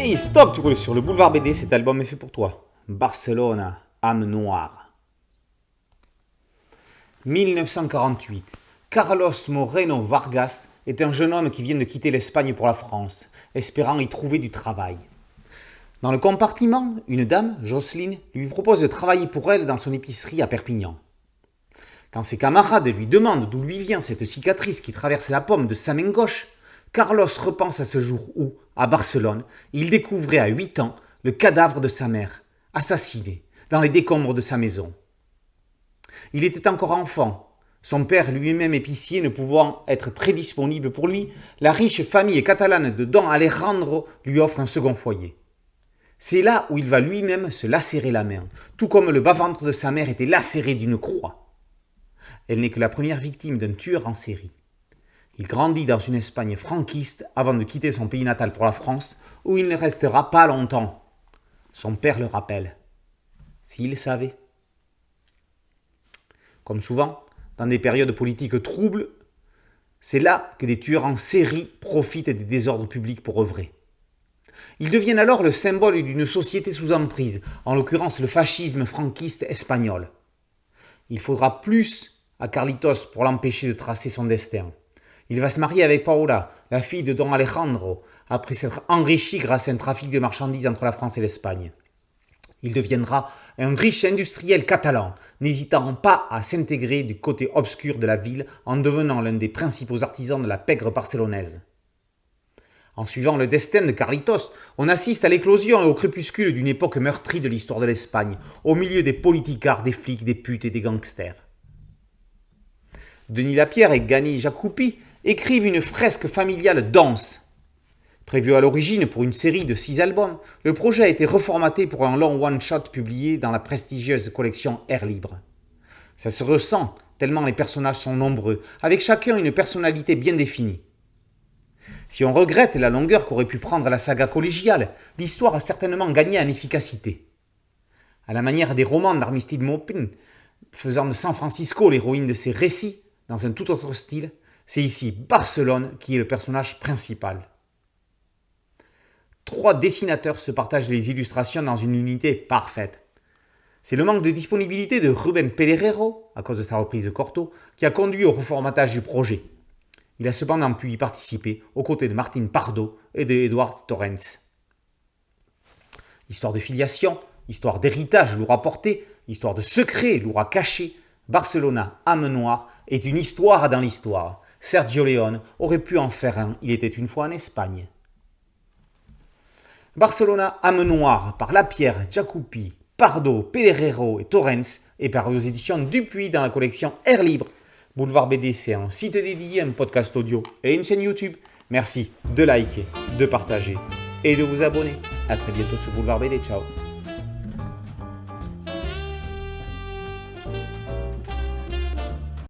Hey stop, tu roules sur le boulevard BD, cet album est fait pour toi. Barcelone, âme noire. 1948. Carlos Moreno Vargas est un jeune homme qui vient de quitter l'Espagne pour la France, espérant y trouver du travail. Dans le compartiment, une dame, Jocelyne, lui propose de travailler pour elle dans son épicerie à Perpignan. Quand ses camarades lui demandent d'où lui vient cette cicatrice qui traverse la paume de sa main gauche, Carlos repense à ce jour où, à Barcelone, il découvrait à 8 ans le cadavre de sa mère, assassinée, dans les décombres de sa maison. Il était encore enfant. Son père, lui-même épicier, ne pouvant être très disponible pour lui, la riche famille catalane de Don Alejandro lui offre un second foyer. C'est là où il va lui-même se lacérer la main, tout comme le bas-ventre de sa mère était lacéré d'une croix. Elle n'est que la première victime d'un tueur en série. Il grandit dans une Espagne franquiste avant de quitter son pays natal pour la France, où il ne restera pas longtemps. Son père le rappelle. S'il savait. Comme souvent, dans des périodes politiques troubles, c'est là que des tueurs en série profitent des désordres publics pour œuvrer. Ils deviennent alors le symbole d'une société sous emprise, en l'occurrence le fascisme franquiste espagnol. Il faudra plus à Carlitos pour l'empêcher de tracer son destin. Il va se marier avec Paola, la fille de Don Alejandro, après s'être enrichi grâce à un trafic de marchandises entre la France et l'Espagne. Il deviendra un riche industriel catalan, n'hésitant pas à s'intégrer du côté obscur de la ville en devenant l'un des principaux artisans de la pègre barcelonaise. En suivant le destin de Carlitos, on assiste à l'éclosion et au crépuscule d'une époque meurtrie de l'histoire de l'Espagne, au milieu des politicards, des flics, des putes et des gangsters. Denis Lapierre et Gani Jacoupy écrivent une fresque familiale dense. Prévu à l'origine pour une série de 6 albums, le projet a été reformaté pour un long one-shot publié dans la prestigieuse collection Air Libre. Ça se ressent tellement les personnages sont nombreux, avec chacun une personnalité bien définie. Si on regrette la longueur qu'aurait pu prendre la saga collégiale, l'histoire a certainement gagné en efficacité. À la manière des romans d'Armistide Maupin, faisant de San Francisco l'héroïne de ses récits, dans un tout autre style, c'est ici Barcelone qui est le personnage principal. 3 dessinateurs se partagent les illustrations dans une unité parfaite. C'est le manque de disponibilité de Rubén Pelerero, à cause de sa reprise de Corto, qui a conduit au reformatage du projet. Il a cependant pu y participer aux côtés de Martín Pardo et de Eduard Torrens. Histoire de filiation, histoire d'héritage lourd à porter, histoire de secret lourd à cacher, Barcelona, âme noire, est une histoire dans l'histoire. Sergio Leone aurait pu en faire un, il était une fois en Espagne. Barcelona, âme noire, par Lapierre, Jacoupy, Pardo, Pelerero et Torrens, est paru aux éditions Dupuis dans la collection Air Libre. Boulevard BD, c'est un site dédié, un podcast audio et une chaîne YouTube. Merci de liker, de partager et de vous abonner. A très bientôt sur Boulevard BD. Ciao.